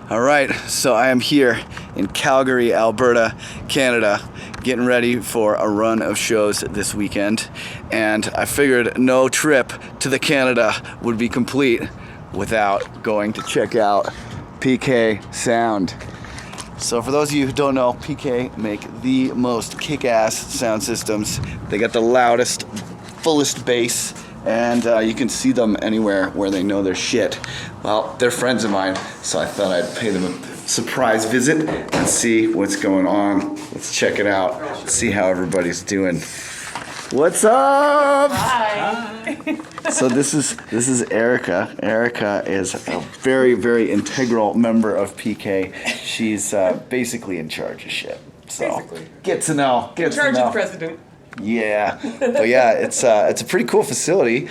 All right, so I am here in Calgary, Alberta, Canada, getting ready for a run of shows this weekend. And I figured no trip to the Canada would be complete without going to check out PK Sound. So for those of you who don't know, PK make the most kick-ass sound systems. They got the loudest, fullest bass, and you can see them anywhere where they know their shit. Well, they're friends of mine, so I thought I'd pay them a surprise visit and see what's going on. Let's check it out, see how everybody's doing. What's up? Hi. So this is Erica. Erica is a very, very integral member of PK. She's basically in charge of shit. So Basically. Get to know. In charge of president. Yeah, but yeah, it's a pretty cool facility.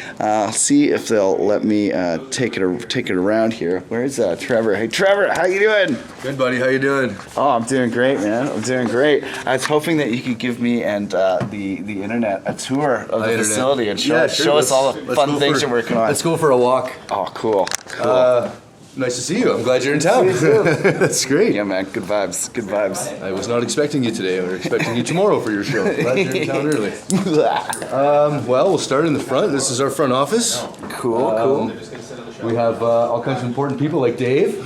See if they'll let me take it around here. Where's Trevor? Hey, Trevor, how you doing? Good, buddy. How you doing? Oh, I'm doing great, man. I'm doing great. I was hoping that you could give me and the internet a tour of the facility and show us all the fun things you're working on. Let's go for a walk. Oh, cool. Nice to see you. I'm glad you're in town. That's great. Yeah, man. Good vibes. Good vibes. I was not expecting you today. We were expecting you tomorrow for your show. Glad you're in town early. Well, we'll start in the front. This is our front office. Cool. We have all kinds of important people like Dave.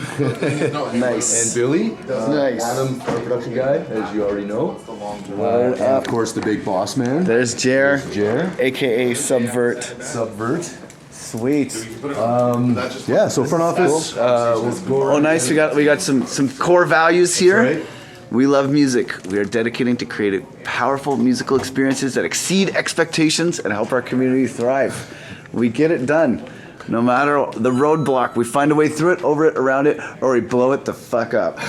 Nice. And Billy. Nice. Adam, our production guy, as you already know. And of course, the big boss man. There's Jer, Jer. a.k.a. Subvert. Subvert. Sweet. Yeah, so front office. Oh, nice. We got some core values here. Right. We love music. We are dedicating to create powerful musical experiences that exceed expectations and help our community thrive. We get it done. No matter the roadblock, we find a way through it, over it, around it, or we blow it the fuck up.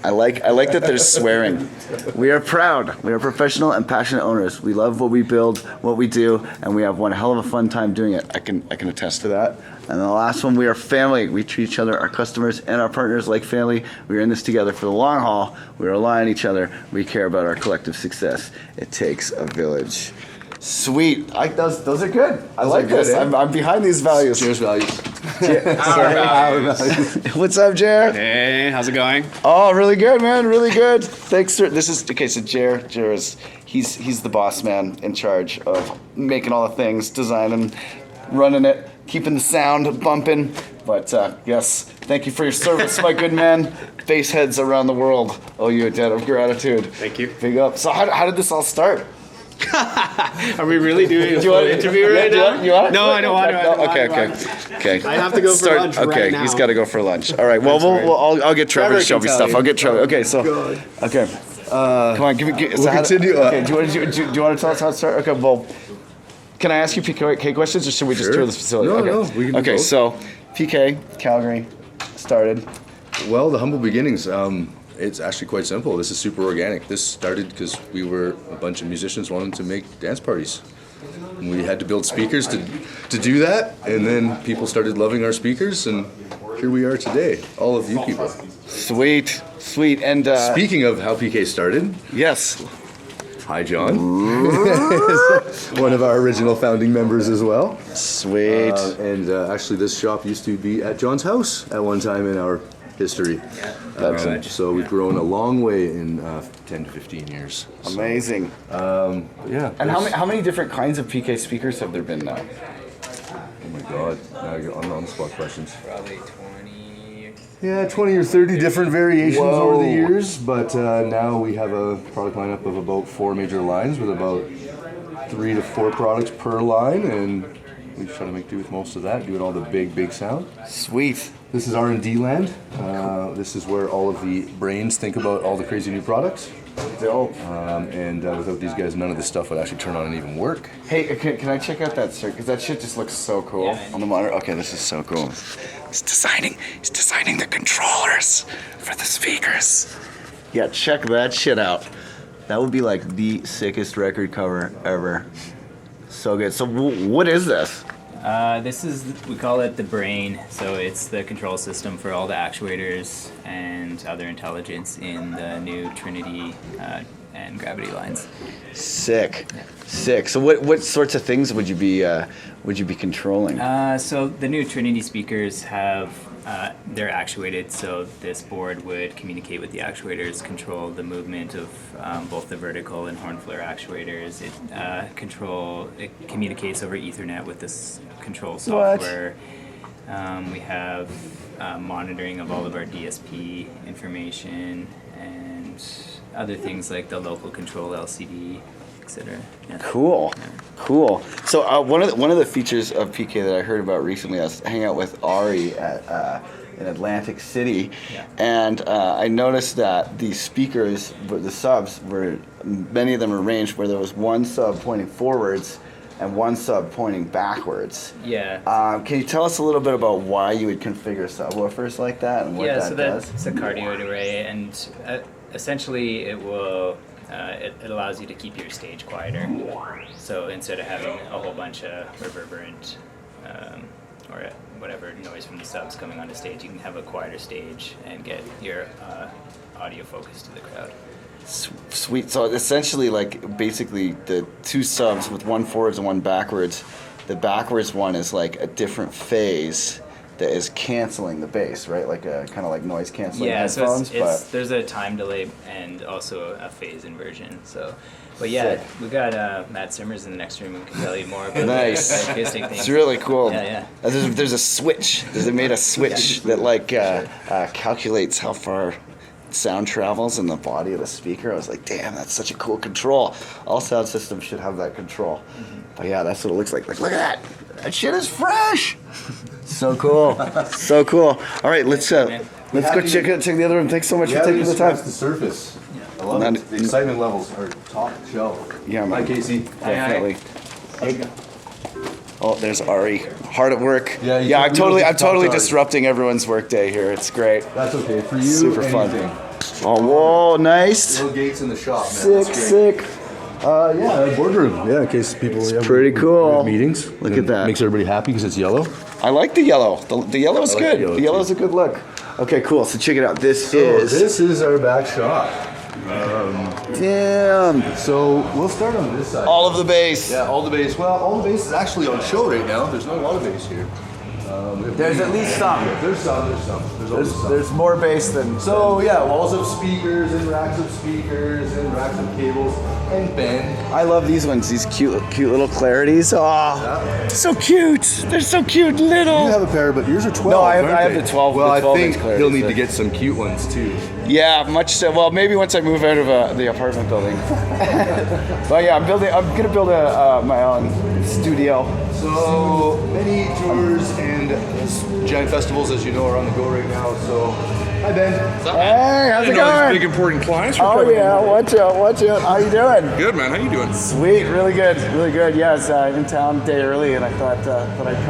I like that there's swearing. We are proud. We are professional and passionate owners. We love what we build, what we do, and we have one hell of a fun time doing it. I can attest to that. And the last one, we are family. We treat each other, our customers, and our partners like family. We are in this together for the long haul. We rely on each other. We care about our collective success. It takes a village. Sweet. Those are good. I like this. Eh? I'm behind these values. Cheers values. What's up, Jer? Hey, how's it going? Oh, really good, man. Really good. Thanks, sir. This is okay. So Jer is he's the boss man in charge of making all the things, designing, running it, keeping the sound bumping. But yes, thank you for your service, my good man. Bass heads around the world owe you a debt of gratitude. Thank you. Big up. So how did this all start? Are we really doing a full interview right now? You want it? No, I don't want to. Okay. I have to go for lunch right now. He's got to go for lunch. All right. Well, I'll get Trevor to show me stuff. I'll get Trevor. Okay. So. Okay. Come on. Give me. We'll continue. Okay. Do you want to tell us how to start? Okay. Well, can I ask you PK questions, or should we just tour this facility? No. We can do both. So PK Calgary started. Well, the humble beginnings. It's actually quite simple. This is super organic. This started because we were a bunch of musicians wanting to make dance parties. And we had to build speakers to do that, and then people started loving our speakers, and here we are today, all of you people. Sweet. And Speaking of how PK started, yes. hi John. One of our original founding members as well. Sweet. And actually this shop used to be at John's house at one time in our history. So we've grown a long way in 10 to 15 years. So, Amazing. yeah. And how many different kinds of PK speakers have there been now? Oh my God. Now you're on the spot questions. Probably 20. Yeah, 20 or 30 different variations Whoa. over the years, but now we have a product lineup of about 4 major lines with about 3 to 4 products per line, and we try to make do with most of that, doing all the big sound. Sweet. This is R&D land. This is where all of the brains think about all the crazy new products. Dope. And without these guys, none of this stuff would actually turn on and even work. Hey, can I check out that circuit? Because that shit just looks so cool on the monitor. Okay, this is so cool. He's designing the controllers for the speakers. Yeah, check that shit out. That would be like the sickest record cover ever. So good. So what is this? We call it the brain, so it's the control system for all the actuators and other intelligence in the new Trinity and Gravity lines. Sick. So what sorts of things would you be controlling? So the new Trinity speakers have they're actuated, so this board would communicate with the actuators, control the movement of both the vertical and horn flare actuators. It communicates over Ethernet with this control software. We have monitoring of all of our DSP information and other things like the local control LCD, etc. Yeah. Cool. Cool. So one of the features of PK that I heard about recently, I was hanging out with Ari at in Atlantic City, and I noticed that the speakers, the subs, many of them arranged where there was one sub pointing forwards and one sub pointing backwards. Yeah. Can you tell us a little bit about why you would configure subwoofers like that and what that does? It's a cardioid array, and essentially it will it allows you to keep your stage quieter. So instead of having a whole bunch of reverberant or whatever noise from the subs coming onto stage, you can have a quieter stage and get your audio focused to the crowd. Sweet. So essentially, like, basically the two subs with one forwards and one backwards, the backwards one is like a different phase that is canceling the bass, right? Like a kind of like noise canceling headphones. So there's a time delay and also a phase inversion. So, but yeah, Sick. we got Matt Simmers in the next room who can tell you more about Nice. the acoustic things. It's really cool. Yeah. There's a switch. They made a switch that like calculates how far sound travels in the body of the speaker. I was like, damn, that's such a cool control. All sound systems should have that control. But yeah, that's what it looks like. Like, look at that. That shit is fresh. So cool. So cool. All right, let's go check the other room. Thanks so much for taking the time. The surface. I love it. The excitement levels are top shelf. Yeah, man. Hi, Casey. Definitely. Oh, there's Ari, hard at work. Yeah, I'm totally Ari. disrupting everyone's workday here. It's great. That's okay. For you, Super fun. anything. Oh, whoa, nice. ill.Gates in the shop, man. Sick. Boardroom. Yeah, in case people have pretty cool. meetings. Look at that. Makes everybody happy because it's yellow. I like the yellow. The yellow is I like good. the yellow The yellow's a good look. Okay, cool. So check it out. This is our back shot. Damn. So we'll start on this side. All of the bass. Yeah, all the bass. Well, all the bass is actually on show right now. There's not a lot of bass here. There's at least some. There's some. There's always some. There's more bass than. So yeah, walls of speakers and racks of speakers and racks of cables and bend. I love these ones. These cute little clarities. Oh, so cute. They're so cute, little. You have a pair, but yours are 12. No, I aren't have they? the 12. Well, the I 12 think inch clarities, he'll need but- to get some cute ones too. Yeah, much so. Well, maybe once I move out of the apartment building. But yeah, I'm gonna build my own studio. So many tours and giant festivals, as you know, are on the go right now. So, hi Ben. Hey, how's it going? Big important clients. Oh yeah, watch out. How you doing? Good, man. How you doing? Sweet, really good. Yeah, I was in town a day early, and I thought I'd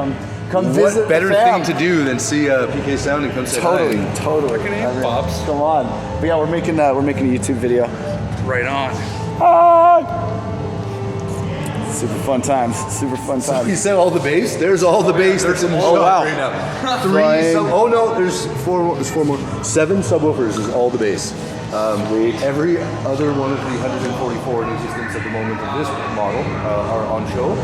come visit. What better the fam. thing to do than see PK Sound and come say Totally. hi? I mean, Bob's. Come on. But yeah, we're making a YouTube video. Right on. Super fun times. You said all the bass? There's all the bass that's in the shop wow. right now. Flying. Oh no, there's four more. 7 subwoofers is all the bass. Every other one of the 144 in existence at the moment of this model are on show.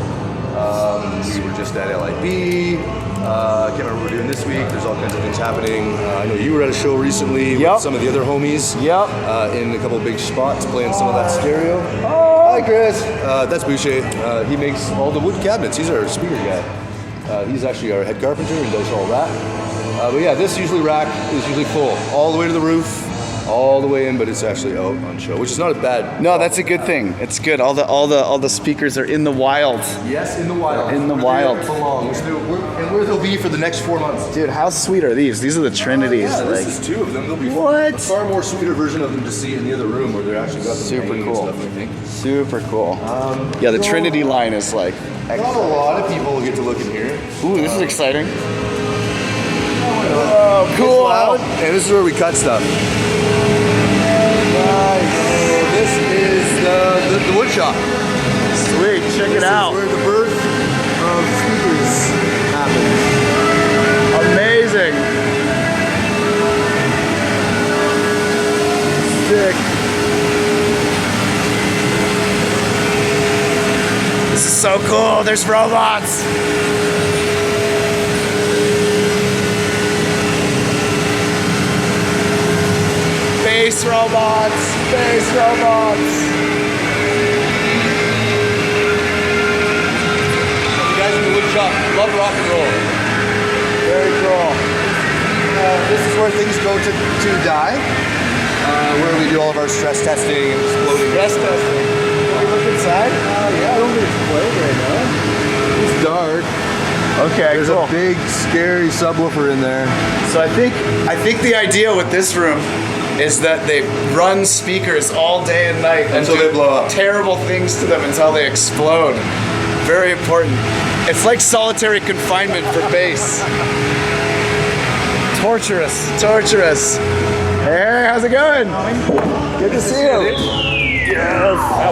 We were just at LIB. I can't remember what we're doing this week. There's all kinds of things happening. I know you were at a show recently Yep. with some of the other homies. Yep. In a couple of big spots playing some of that stereo. Hi Chris. That's Boucher. He makes all the wood cabinets. He's our speaker guy. He's actually our head carpenter and does all that. But yeah, this rack is usually full all the way to the roof. All the way in, but it's actually out on show, which is not a bad. No, that's a good thing. It's good. All the speakers are in the wild. Yes, in the wild. In the Where wild. they belong, and where they'll be for the next 4 months. Dude, how sweet are these? These are the Trinities. Yeah, like, this is 2 of them. There'll be What? a far more sweeter version of them to see in the other room where they're actually got them Super hanging cool. and stuff, I think. Super cool. Yeah, the Trinity line is like. Not a lot of people get to look in here. Ooh, this is exciting. Oh, cool. And this is where we cut stuff. This is the wood shop. Sweet, check it out. This is where the birth of speakers happens. Amazing. Sick. This is so cool. There's robots. Bass robots. Bass robots. You guys in the wood shop love rock and roll. Very cool. This is where things go to die. Where we do all of our stress testing and exploding. Stress testing. Can we look inside? Yeah, I don't think it's playing right now. It's dark. Okay, There's cool. a big, scary subwoofer in there. So I think the idea with this room is that they run speakers all day and night Until and do they blow up. terrible things to them until they explode. Very important. It's like solitary confinement for bass. Torturous. Hey, how's it going? Good to see you.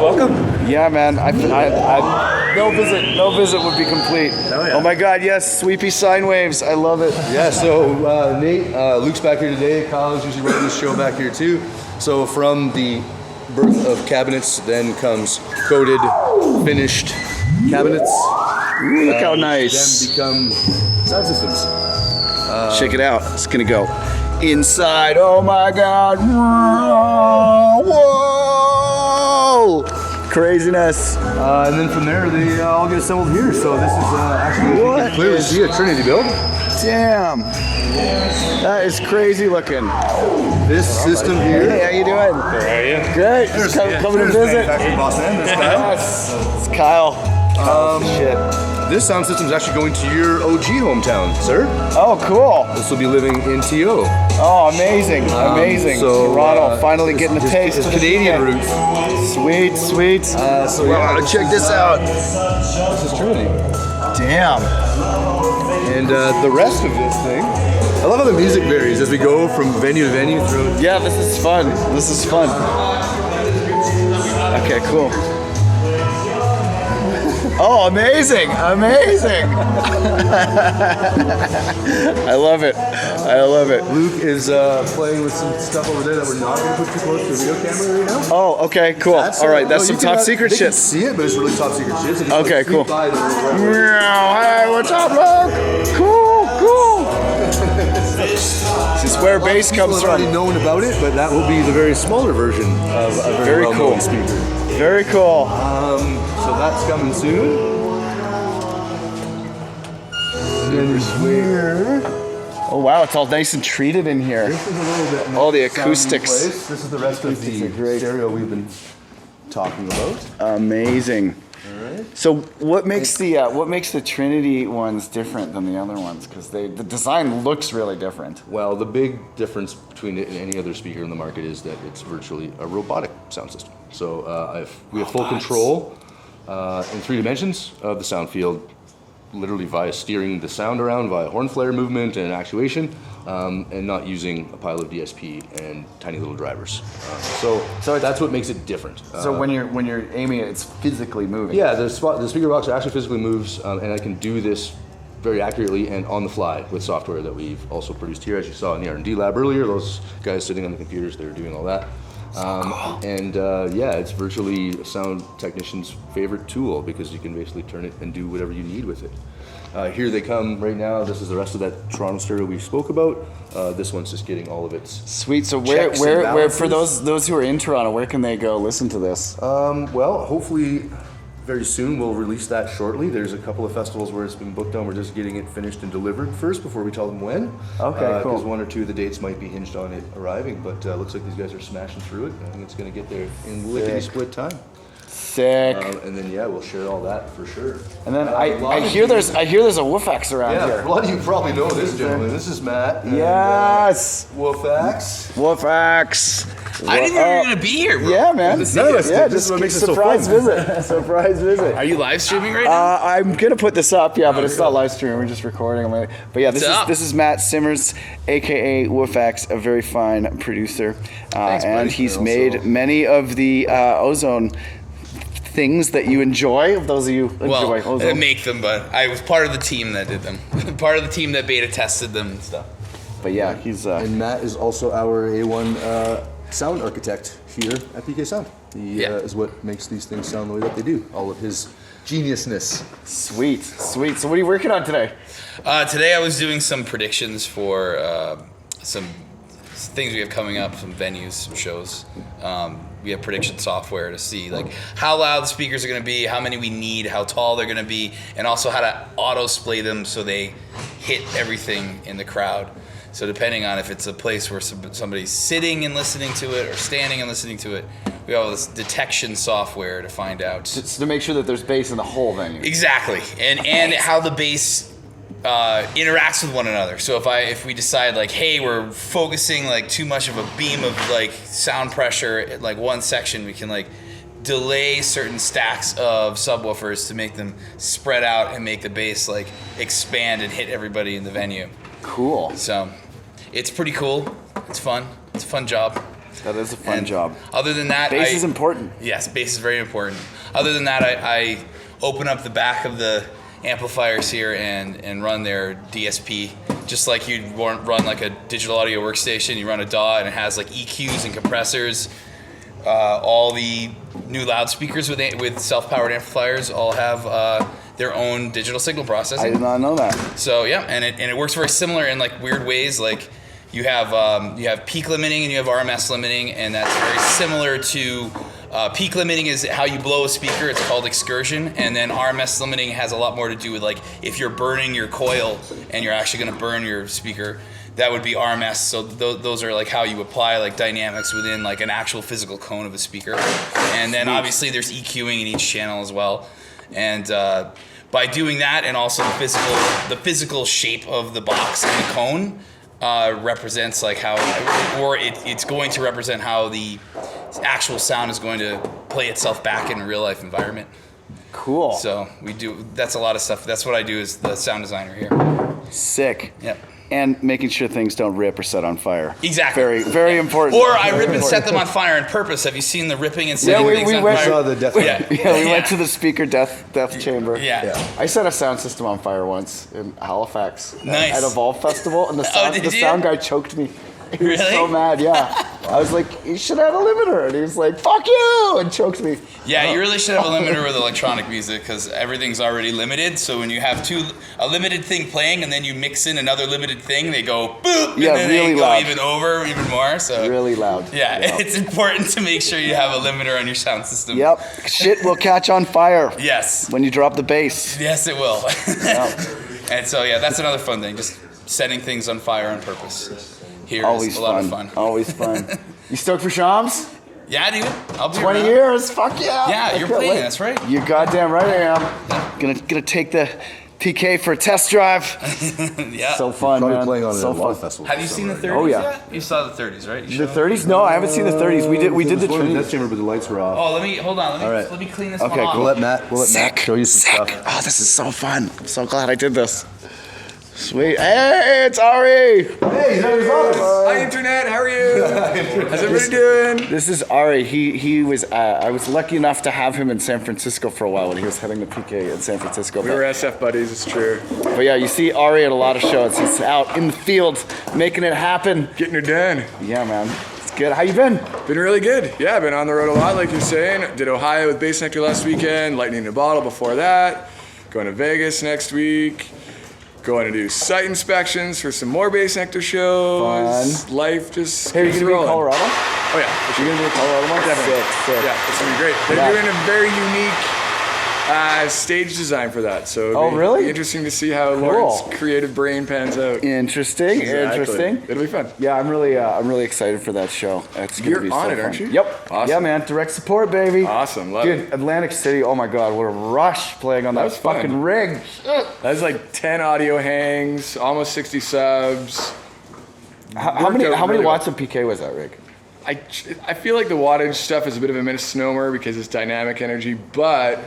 welcome. Yeah, man. No visit would be complete. Oh my God, yes, sweepy sine waves. I love it. Yeah, so Nate, Luke's back here today. Kyle is usually running this show back here too. So from the birth of cabinets, then comes coated, finished cabinets. Ooh, look how nice. Then become sound systems. Check it out. It's gonna go inside. Oh my God. Whoa. Craziness. And then from there, they all get assembled here. So this is actually, What you can clearly see a Trinity build. Damn. That is crazy looking. This system here. Hey, how you doing? How are you? Good. Just coming to visit. Manufacturing boss man, this guy. Yes. It's Kyle. Shit. This sound system is actually going to your OG hometown, sir. Oh, cool. This will be living in TO. Oh, amazing. Amazing. so, Toronto finally getting a his- taste his of the Canadian weekend. roots. Sweet. So yeah, Check this out. This is Trinity. Damn. And the rest of this thing, I love how the music varies as we go from venue to venue through. Yeah, this is fun. Okay, cool. Oh, amazing. I love it. Luke is playing with some stuff over there that we're not going to put too close to the video camera right now. Oh, okay, cool. All right, that's some top secret they shit. Can see it, but it's really top secret shit. So just, Okay, like, cool. sneak by the- Hey, what's up, Luke? Cool. This is where bass People comes have already from. known about it, but that will be the very smaller version of a very, Very well-known cool. speaker. Very cool. So that's coming soon. And then here. Oh wow, it's all nice and treated in here. This is a little bit All the sound in acoustics. place. This is the rest of the stereo we've been talking about. Amazing. All right. So what makes the Trinity ones different than the other ones? Because the design looks really different. Well, the big difference between it and any other speaker in the market is that it's virtually a robotic sound system. So we have full control in 3 dimensions of the sound field, literally via steering the sound around via horn flare movement and actuation, and not using a pile of DSP and tiny little drivers. So that's what makes it different. So when you're aiming it, it's physically moving. Yeah, the speaker box actually physically moves, and I can do this very accurately and on the fly with software that we've also produced here, as you saw in the R&D lab earlier. Those guys sitting on the computers, they're doing all that. And yeah, it's virtually a sound technician's favorite tool because you can basically turn it and do whatever you need with it. Here they come right now. This is the rest of that Toronto stereo we spoke about. This one's just getting all of its Sweet. So checks and where for balances. those who are in Toronto, where can they go listen to this? Well, hopefully very soon we'll release that shortly. There's a couple of festivals where it's been booked on. We're just getting it finished and delivered first before we tell them when. Okay, cool. Because 1 or 2 of the dates might be hinged on it arriving, but looks like these guys are smashing through it. I think it's going to get there in lickety split time. Sick. And then yeah, we'll share all that for sure. And then a I lot hear of there's a Woofax around Yeah, here. a lot of you probably know this gentleman. This is Matt. and, Yes. Woofax. Woofax. I didn't know you were gonna be here, bro. Yeah, man. None of us Yeah, did. This just is what makes it so surprise fun. visit. Surprise visit. Are you live streaming right now? I'm gonna put this up, yeah, but it's not live streaming. We're just recording. But yeah, What's up? this is Matt Simmers, aka Woofax, a very fine producer, Thanks, buddy. and he's And made also- many of the ozone things that you enjoy. Of those of you who Well, enjoy I ozone. didn't make them, but I was part of the team that did them. Part of the team that beta tested them and stuff. But yeah, he's And Matt is also our A1 sound architect here at PK Sound. He Yeah. is what makes these things sound the way that they do. All of his geniusness. sweet. So what are you working on today? Today I was doing some predictions for some things we have coming up, some venues, some shows. We have prediction software to see like how loud the speakers are going to be, how many we need, how tall they're going to be, and also how to auto-splay them so they hit everything in the crowd. So depending on if it's a place where somebody's sitting and listening to it or standing and listening to it, we have all this detection software to find out. To make sure that there's bass in the whole venue. Exactly, and how the bass interacts with one another. So if we decide like, hey, we're focusing like too much of a beam of like sound pressure at like one section, we can like delay certain stacks of subwoofers to make them spread out and make the bass like expand and hit everybody in the venue. Cool. So it's pretty cool. It's fun. It's a fun job. That is a fun job. Other than that, Bass is important. Yes, bass is very important. Other than that, I open up the back of the amplifiers here and run their DSP, just like you'd run like a digital audio workstation. You run a DAW and it has like EQs and compressors. All the new loudspeakers with self-powered amplifiers all have their own digital signal processing. I did not know that. So yeah, and it works very similar in like weird ways. Like you have peak limiting and you have RMS limiting, and that's very similar to peak limiting is how you blow a speaker. It's called excursion, and then RMS limiting has a lot more to do with like if you're burning your coil and you're actually going to burn your speaker. That would be RMS. So those are like how you apply like dynamics within like an actual physical cone of a speaker, and then obviously there's EQing in each channel as well, and by doing that, and also the physical shape of the box and the cone represents like how, or it's going to represent how the actual sound is going to play itself back in a real life environment. Cool. So that's a lot of stuff. That's what I do as the sound designer here. Sick. Yep. And making sure things don't rip or set on fire. Exactly. Very, very important. Or I rip and set them on fire on purpose. Have you seen the ripping and setting we things on went- fire? saw the death. Yeah. we went to the speaker death chamber. Yeah. I set a sound system on fire once in Halifax Nice. at Evolve Festival, and the did you? sound guy choked me. He was Really? so mad, yeah. I was like, you should have a limiter. And he was like, fuck you, and choked me. Yeah, you really should have a limiter with electronic music because everything's already limited. So when you have a limited thing playing and then you mix in another limited thing, they go boop, Yeah, and then really they go loud. even more. So Really loud. yeah, it's important to make sure you have a limiter on your sound system. Yep. Shit will catch on fire Yes. when you drop the bass. Yes, it will. Yep. And so yeah, that's another fun thing, just setting things on fire on purpose. Here Always is a lot of fun. Always fun. You stoked for Shams? Yeah, dude. I'll be 20 around. years? Fuck yeah. Yeah, I you're can't playing. wait. That's right. You're goddamn right I am. Gonna take the PK for a test drive. Yeah. So fun, Probably man. playing on so a lot of fun. festivals. Have you seen the 30s Oh, yeah. yet? You saw the 30s, right? You The showed- 30s? No, I haven't seen the 30s. We did the Trinity. Death chamber, but the lights were off. Oh, hold on. All right. Let me clean this Okay, one off. cool. We'll let Matt show you some stuff. Oh, this is so fun. I'm so glad I did this. Sweet. Hey, it's Ari. Hey, he's at his office. Hi, Internet. How are you? How's everybody doing? This is Ari. He was. I was lucky enough to have him in San Francisco for a while when he was heading the PK in San Francisco. We were SF buddies. It's true. But yeah, you see Ari at a lot of shows. He's out in the field making it happen. Getting her done. Yeah, man. It's good. How you been? Been really good. Yeah, I've been on the road a lot, like you're saying. Did Ohio with Bass Nectar last weekend. Lightning in a Bottle before that. Going to Vegas next week. Going to do site inspections for some more Bass Nectar shows. Fun. Life just Hey, are you keeps gonna be in rolling. Colorado? Oh yeah. You're gonna be in Colorado tomorrow? Definitely. Sick. Yeah, it's gonna be great. They're Yeah. doing a very unique stage design for that. So Oh, really? Be interesting to see how Lauren's creative brain pans out. Interesting. Exactly. Interesting. It'll be fun. Yeah, I'm really excited for that show. It's gonna You're be on so it, fun. aren't you? Yep. Awesome. Yeah, man. Direct support, baby. Awesome. Love Dude, it. Atlantic City. Oh my God, what a rush playing on that was fun. fucking rig. That's like 10 audio hangs, almost 60 subs. How many out really watts of PK was that rig? I feel like the wattage stuff is a bit of a misnomer because it's dynamic energy, but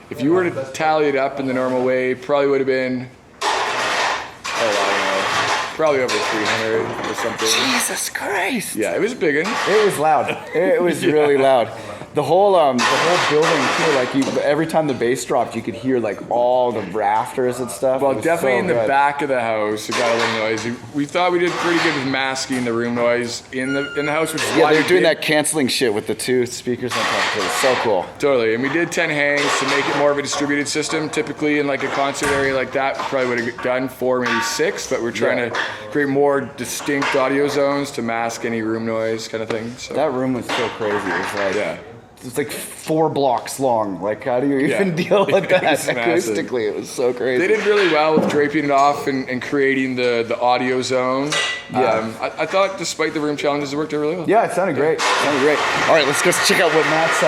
if you were to tally it up in the normal way, probably would have been, I don't know, probably over 300 or something. Jesus Christ. Yeah, it was a big one. It was loud. It was really loud. The whole building too, like every time the bass dropped, you could hear like all the rafters and stuff. Well, definitely in the back of the house, it got a little noisy. We thought we did pretty good with masking the room noise in the house, which is why they're doing that canceling shit with the 2 speakers on top of it. It's so cool. Totally, and we did 10 hangs to make it more of a distributed system. Typically, in like a concert area like that, we probably would have done 4, maybe 6, but we're trying to create more distinct audio zones to mask any room noise kind of thing. So that room was so crazy. It was like, it's like 4 blocks long. Like, how do you even deal with that acoustically? It was so crazy. They did really well with draping it off and creating the audio zone. I thought, despite the room challenges, it worked out really well. Yeah, it sounded great. All right, let's go check out what Matt's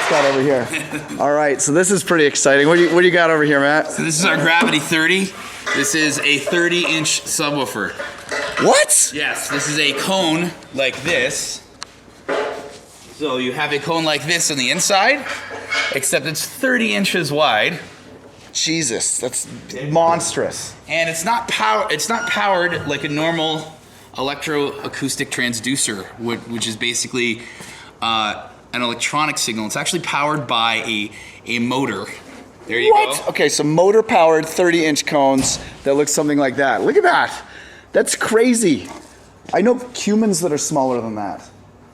got over here. All right, so this is pretty exciting. What do you got over here, Matt? So this is our Gravity 30. This is a 30-inch subwoofer. What? Yes, this is a cone like this. So you have a cone like this on the inside, except it's 30 inches wide. Jesus, that's monstrous. And it's not powered like a normal electroacoustic transducer, which is basically an electronic signal. It's actually powered by a motor. There you go. Okay, so motor-powered 30-inch cones that look something like that. Look at that. That's crazy. I know humans that are smaller than that.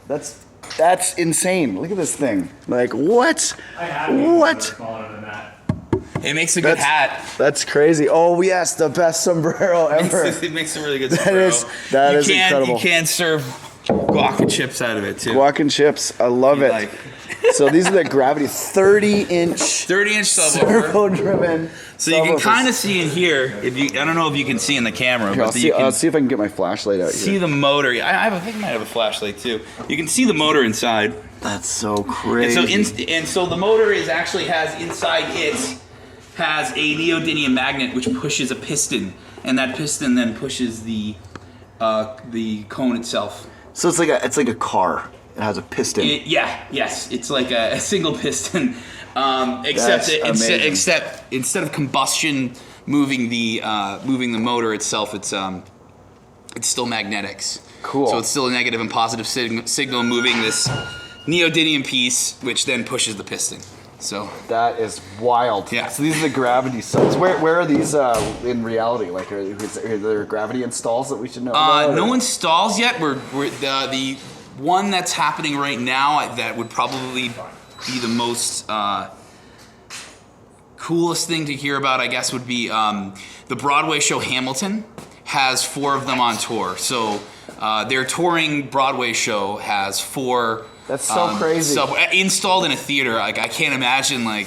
That's insane. Look at this thing. Like, what? I have what? Smaller than that. It makes a good hat. That's crazy. Oh, yes, the best sombrero ever. It makes a really good sombrero. That is incredible. You can serve guac and chips out of it, too. Guac and chips. I love it. So these are the Gravity 30-inch subwoofer. Servo-driven. So you can kind of see in here. I don't know if you can see in the camera. Here, but I'll see if I can get my flashlight out here. See the motor. I think I might have a flashlight too. You can see the motor inside. That's so crazy. And so the motor has inside it has a neodymium magnet which pushes a piston, and that piston then pushes the cone itself. So it's like a car. It has a piston. Yes. It's like a single piston. Except instead of combustion moving the motor itself, it's still magnetics. Cool. So it's still a negative and positive signal moving this neodymium piece, which then pushes the piston. So that is wild. Yeah. So these are the Gravity subs. Where are these in reality? Like, are there Gravity installs that we should know about? No installs yet. We're the one that's happening right now that would probably be the most coolest thing to hear about, I guess, would be the Broadway show Hamilton has 4 of them on tour. So their touring Broadway show has 4. That's so crazy. Installed in a theater. Like, I can't imagine, like.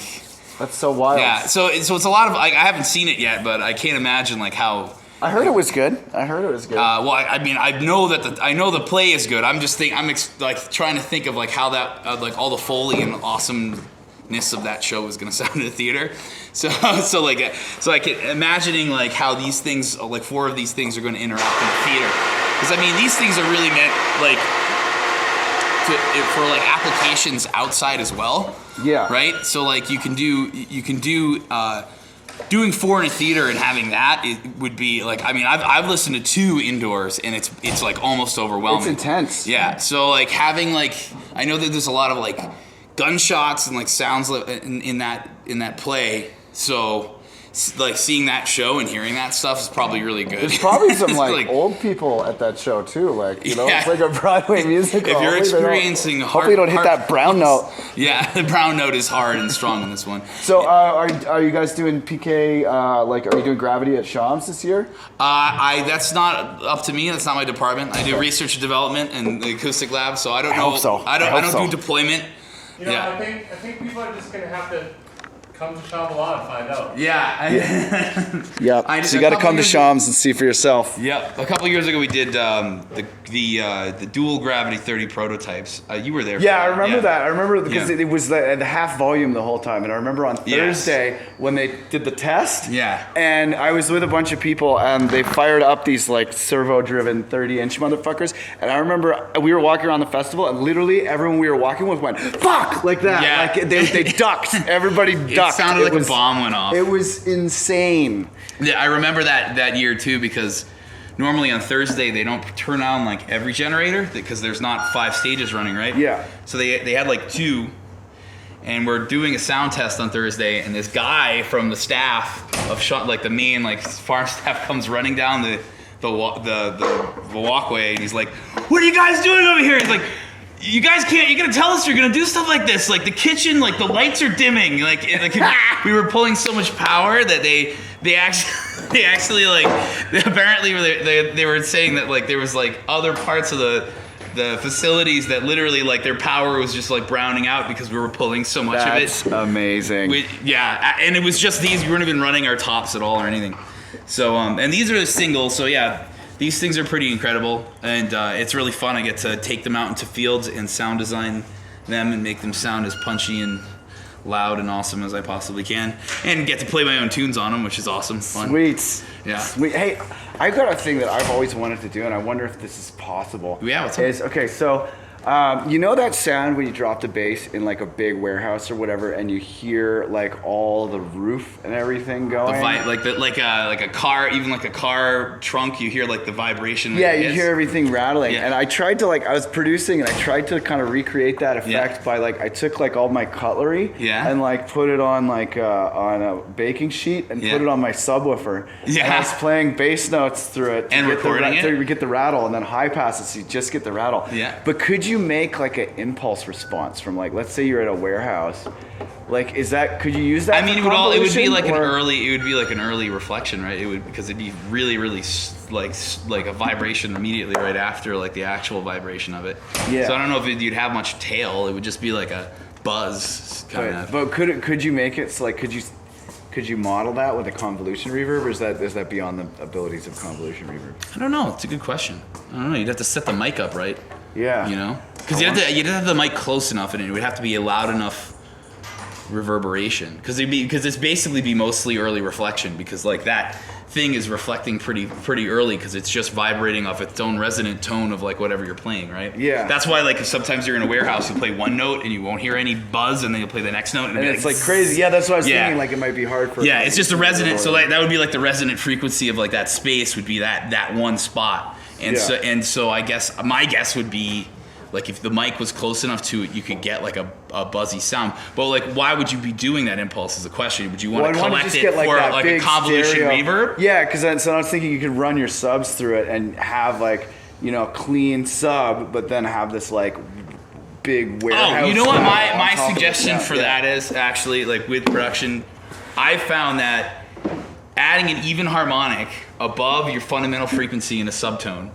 That's so wild. Yeah. So it's a lot of, like, I haven't seen it yet, but I can't imagine like how. I heard it was good. Well, I mean, I know the play is good. I'm just trying to think of like how that like all the Foley and awesomeness of that show is gonna sound in the theater. So I can imagining like how these things, like 4 of these things, are going to interact in the theater. Because I mean, these things are really meant like for like applications outside as well. Yeah. Right. So like you can do. Doing 4 in a theater and having that, it would be like, I mean, I've listened to 2 indoors and it's like almost overwhelming. It's intense. Yeah. So like having like, I know that there's a lot of like gunshots and like sounds in that play. So like seeing that show and hearing that stuff is probably really good. There's probably some like old people at that show too, like, you know, it's like a Broadway musical. If you're experiencing hopefully you don't hit that brown note. Yeah, the brown note is hard and strong in this one. So are you guys doing PK, like, are you doing Gravity at Shams this year? That's not up to me. That's not my department. I do research and development and the acoustic lab, so I don't know. Hope so. I don't do deployment. You know, I think people are just gonna have to come to Shambhala and find out. Yeah. Yep. So you got to come to Shams and see for yourself. Yep. A couple years ago, we did the dual Gravity 30 prototypes. You were there. Yeah, I remember that. I remember because it was the half volume the whole time. And I remember on Thursday when they did the test. Yeah. And I was with a bunch of people and they fired up these like servo-driven 30-inch motherfuckers. And I remember we were walking around the festival and literally everyone we were walking with went, fuck, like that. Yeah. Like they ducked. Everybody ducked. It sounded like a bomb went off. It was insane. Yeah, I remember that year too because normally on Thursday they don't turn on like every generator because there's not 5 stages running, right? Yeah. So they had like 2 and we're doing a sound test on Thursday, and this guy from the staff of like the main like farm staff comes running down the walkway, and he's like, "What are you guys doing over here?" He's like, "You guys can't. You're gonna tell us you're gonna do stuff like this. Like the kitchen, like the lights are dimming. Like we were pulling so much power that they actually like apparently they were saying that like there was like other parts of the facilities that literally like their power was just like browning out because we were pulling so much of it. That's amazing. And it was just these. We weren't even running our tops at all or anything. So and these are the singles. So yeah, these things are pretty incredible, and it's really fun. I get to take them out into fields and sound design them and make them sound as punchy and loud and awesome as I possibly can, and get to play my own tunes on them, which is awesome, fun. Sweet. Yeah. Sweet. Hey, I've got a thing that I've always wanted to do, and I wonder if this is possible. Yeah, what's up? Okay, so you know that sound when you drop the bass in like a big warehouse or whatever, and you hear like all the roof and everything going? Like a car, even like a car trunk, you hear like the vibration. Yeah, you hear everything rattling. Yeah. And I tried to I was producing, and I tried to kind of recreate that effect by I took like all my cutlery and like put it on on a baking sheet and put it on my subwoofer. Yeah. And I was playing bass notes through it and recording it to get the rattle, and then high pass it so you just get the rattle. Yeah. But could you make like an impulse response from let's say you're at a warehouse? Could you use that? I mean, it would be like an early reflection, right? It would, because it'd be really, really like a vibration immediately right after like the actual vibration of it. Yeah. So I don't know if you'd have much tail. It would just be like a buzz kind of. But could you make it so could you model that with a convolution reverb, or is that beyond the abilities of convolution reverb? I don't know. It's a good question. I don't know. You'd have to set the mic up right. Yeah. You know, because you'd have the mic close enough, and it would have to be a loud enough reverberation, because it's basically be mostly early reflection, because like that thing is reflecting pretty early, because it's just vibrating off its own resonant tone of like whatever you're playing, right? Yeah. That's why like sometimes you're in a warehouse, you play one note and you won't hear any buzz, and then you'll play the next note, and it's like crazy. Yeah, that's what I was thinking. Like it might be hard for. Yeah, it's just a resonant. So like that would be like the resonant frequency of like that space would be that one spot, and so I guess my guess would be, like if the mic was close enough to it, you could get like a buzzy sound. But like, why would you be doing that impulse is the question. Would you want to collect it for like a convolution reverb? Yeah, because so I was thinking you could run your subs through it and have clean sub, but then have this like big warehouse. Oh, you know what my suggestion for that is actually, like with production, I found that adding an even harmonic above your fundamental frequency in a subtone,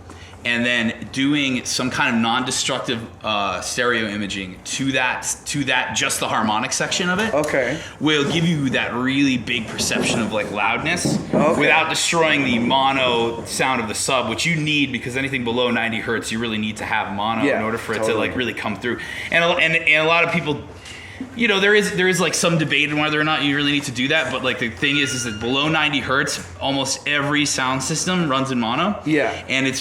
and then doing some kind of non-destructive stereo imaging to that just the harmonic section of it, will give you that really big perception of like loudness without destroying the mono sound of the sub, which you need, because anything below 90 hertz you really need to have mono in order for it to like really come through. And a lot of people, you know, there is like some debate on whether or not you really need to do that, but like the thing is that below 90 hertz, almost every sound system runs in mono. Yeah. And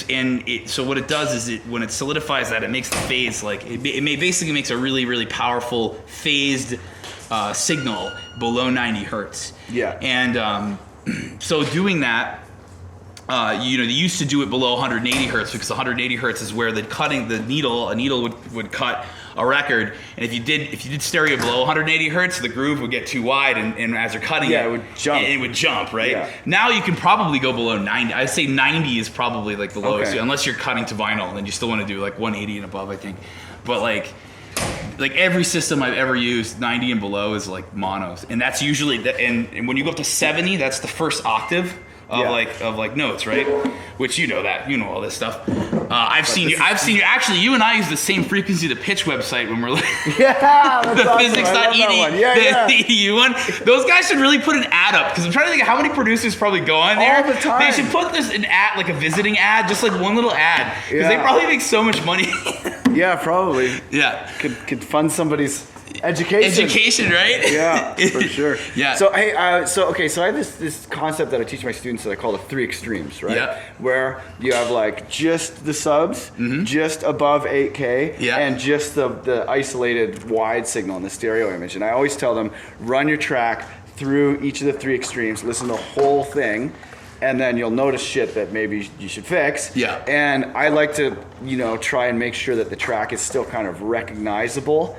so what it does is when it solidifies that, it makes the phase like it basically makes a really, really powerful phased signal below 90 hertz. Yeah. And so doing that, they used to do it below 180 hertz, because 180 hertz is where a needle would cut a record, and if you did stereo below 180 hertz, the groove would get too wide, and as you're cutting it would jump, right? Yeah. Now you can probably go below 90. I'd say 90 is probably like the lowest, unless you're cutting to vinyl, and you still want to do like 180 and above, I think. But like every system I've ever used, 90 and below is like monos, and that's usually and when you go up to 70, that's the first octave of like notes, right? Which you know all this stuff. I've seen you. Actually, you and I use the same frequency to pitch website when we're like the physics.ed, the EU one. Those guys should really put an ad up, because I'm trying to think of how many producers probably go on there. All the time. They should put an ad, like a visiting ad, just like one little ad, because they probably make so much money. Yeah, probably. Yeah, could fund somebody's education, right? Yeah, for sure. Yeah. So hey, so I have this concept that I teach my students that I call the 3 extremes, right? Yeah. Where you have like just the subs, just above 8K, and just the isolated wide signal in the stereo image. And I always tell them, run your track through each of the 3 extremes, listen to the whole thing, and then you'll notice shit that maybe you should fix. Yeah. And I like to, try and make sure that the track is still kind of recognizable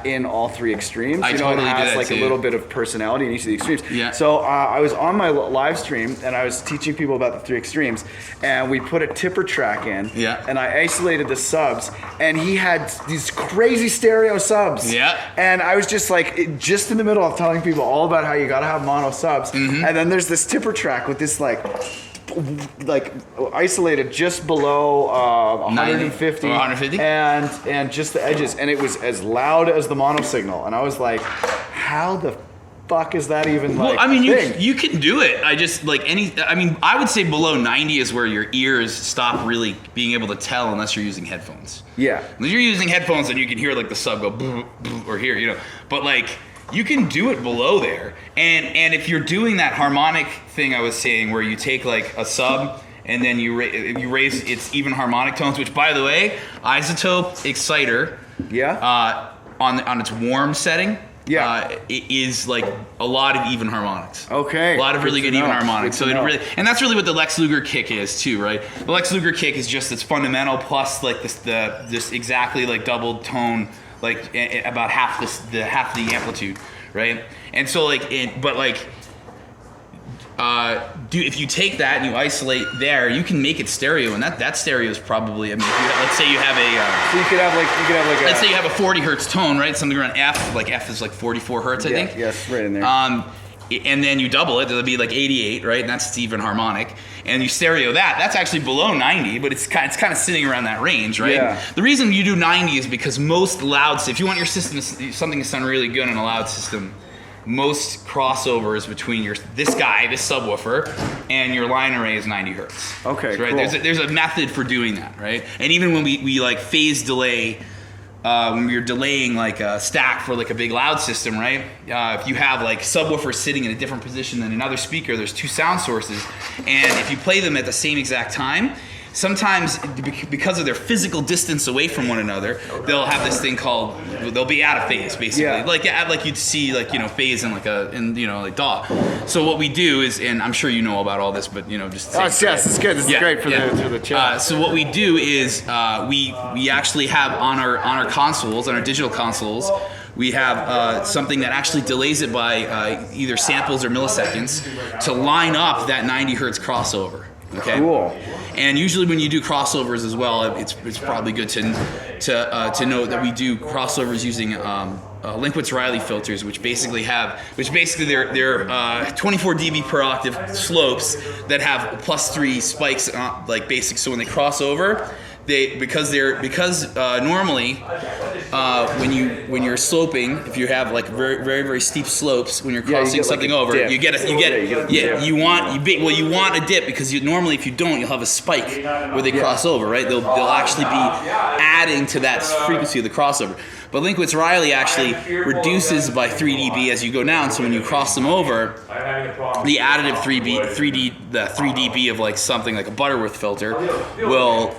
in all three extremes. I totally it do has that like too. a little bit of personality in each of the extremes. Yeah. So I was on my live stream and I was teaching people about the three extremes, and we put a tipper track in. Yeah. And I isolated the subs, and he had these crazy stereo subs. Yeah. And I was just like, just in the middle of telling people all about how you gotta have mono subs, Mm-hmm. and then there's this tipper track with this like isolated just below 150 or 150? and just the edges, and it was as loud as the mono signal, and I was like, how the fuck is that even like Well, I mean, a thing? you can do it. I would say below 90 is where your ears stop really being able to tell unless you're using headphones. Yeah. When you're using headphones, then you can hear like the sub go boom, boom, or hear, you know. But like, you can do it below there. And if you're doing that harmonic thing I was saying, where you take like a sub and then you raise its even harmonic tones, which, by the way, isotope exciter, on its warm setting, it is like a lot of even harmonics. Okay. A lot of really good even harmonics. Good to So it know. really, and that's really what the Lex Luger kick is too, right? The Lex Luger kick is just its fundamental plus like this exactly like doubled tone, like about half the amplitude, right? And so like if you take that and you isolate there, you can make it stereo, and that stereo is probably, I mean, let's say you have a So you could have like let's say you have a 40 hertz tone, right? Something around F, like F is like 44 hertz, I think. Yes, right in there. And then you double it, it'll be like 88, right? And that's even harmonic. And you stereo that's actually below 90, but it's kind of sitting around that range, right? Yeah. The reason you do 90 is because most if you want your system something to sound really good in a loud system, most crossovers between this subwoofer and your line array is 90 hertz. Okay, So, right? cool. There's a method for doing that, right? And even when we like phase delay, when we're delaying like a stack for like a big loud system, right? If you have like subwoofers sitting in a different position than another speaker, there's two sound sources, and if you play them at the same exact time, sometimes because of their physical distance away from one another, they'll have this thing called, they'll be out of phase, basically. Yeah. Like you'd see like, you know, phase in like like DAW. So what we do is, and I'm sure you know about all this, but you know, just yes, it's good. This is great for the chat. so what we do is we actually have on our consoles, on our digital consoles, we have something that actually delays it by either samples or milliseconds to line up that 90 hertz crossover. Okay. Cool. And usually when you do crossovers as well, it's probably good to note that we do crossovers using Linkwitz-Riley filters, which basically they're 24 dB per octave slopes that have +3 spikes, like basic. So when they cross over, normally when you're sloping, if you have like very very very steep slopes, when you're crossing something over, dip. you want a dip, because normally if you don't, you'll have a spike where they cross over, right? They'll actually be adding to that frequency of the crossover. But Linkwitz-Riley actually reduces by 3 dB as you go down, so when you cross them over, the additive 3 dB of like something like a Butterworth filter will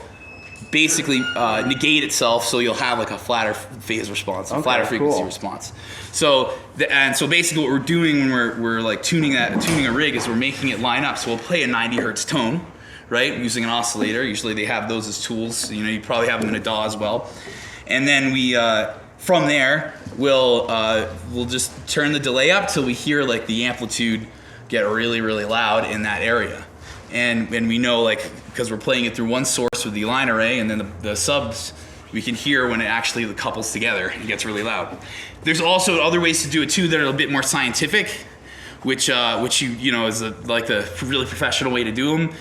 basically negate itself, so you'll have like a flatter phase response, a flatter frequency response. So basically what we're doing when we're like tuning a rig is we're making it line up. So we'll play a 90 hertz tone, right, using an oscillator. Usually they have those as tools. You know, you probably have them in a DAW as well. And then we from there we'll just turn the delay up till we hear like the amplitude get really really loud in that area. And we know, like, because we're playing it through one source with the line array, and then the subs, we can hear when it actually couples together and gets really loud. There's also other ways to do it too that are a bit more scientific, which is like the really professional way to do them,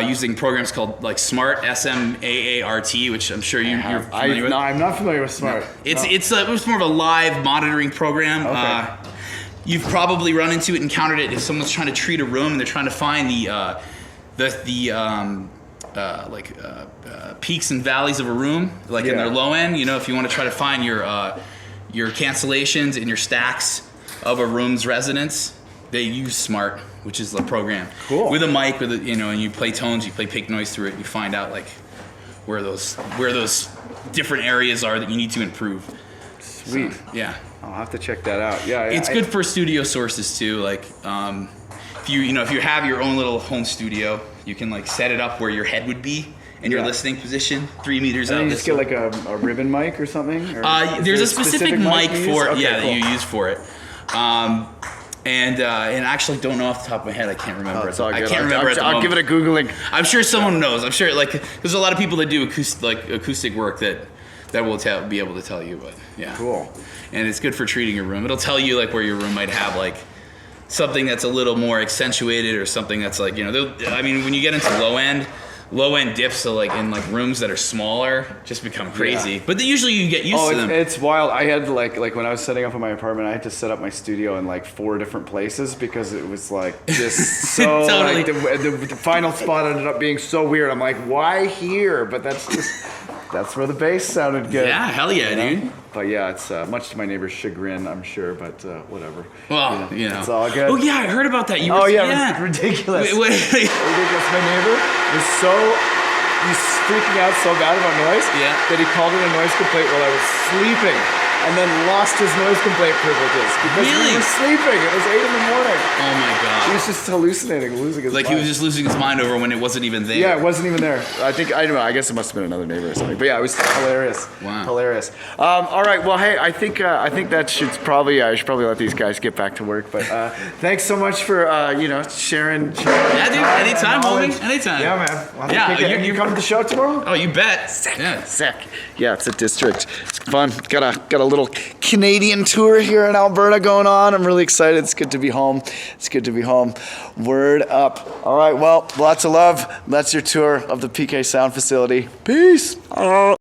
using programs called like Smart, SMAART, which I'm sure you're familiar with. No, I'm not familiar with Smart. It's more of a live monitoring program. Okay. You've probably run into it, encountered it if someone's trying to treat a room and they're trying to find peaks and valleys of a room, like in their low end. You know, if you want to try to find your cancellations and your stacks of a room's resonance, they use Smart, which is the program. Cool. With a mic, and you play tones, you play peak noise through it, you find out like where those different areas are that you need to improve. Sweet. So, yeah. I'll have to check that out. Yeah. It's good for studio sources too. Like, if you have your own little home studio, you can like set it up where your head would be, in your listening position, 3 meters And out you this just get way. like a ribbon mic or something? Or is There's there a specific mic you for use? it, Okay, that cool. you use for it. And I actually don't know off the top of my head. I can't remember. It's all I good. can't remember at the I'll moment. give it a Googling. I'm sure someone knows. I'm sure there's a lot of people that do acoustic work that will be able to tell you. But yeah, Cool. And it's good for treating your room. It'll tell you like where your room might have like something that's a little more accentuated or something that's like, you know, I mean, when you get into low end dips, so like in like rooms that are smaller, just become crazy. Yeah. But usually you get used to them. It's wild. I had like when I was setting up in my apartment, I had to set up my studio in like 4 different places because it was like just so Totally. like the final spot ended up being so weird. I'm like, why here? But that's where the bass sounded good. Yeah, hell yeah, you know? dude. But yeah, it's much to my neighbor's chagrin, I'm sure. But whatever. Well, you know, it's all good. Oh yeah, I heard about that. Oh yeah, ridiculous. Wait. Ridiculous. My neighbor was he's freaking out so bad about noise that he called in a noise complaint while I was sleeping and then lost his noise complaint privileges because we were sleeping. It was 8 in the morning. Oh my god. He was just hallucinating, losing his mind. He was just losing his mind over when it wasn't even there. Yeah, it wasn't even there. I don't know. I guess it must have been another neighbor or something. But yeah, it was hilarious. Wow. Hilarious. All right. Well, hey, I think that I should probably let these guys get back to work. But thanks so much for sharing. Yeah, dude. Anytime, homie. Anytime. Yeah, man. Yeah, you come to the show tomorrow? Oh, you bet. Sick. Yeah. Sick. Yeah, it's a district. It's fun. Got a little Canadian tour here in Alberta going on. I'm really excited. It's good to be home. It's good to be home. Word up. All right. Well, lots of love. That's your tour of the PK Sound Facility. Peace.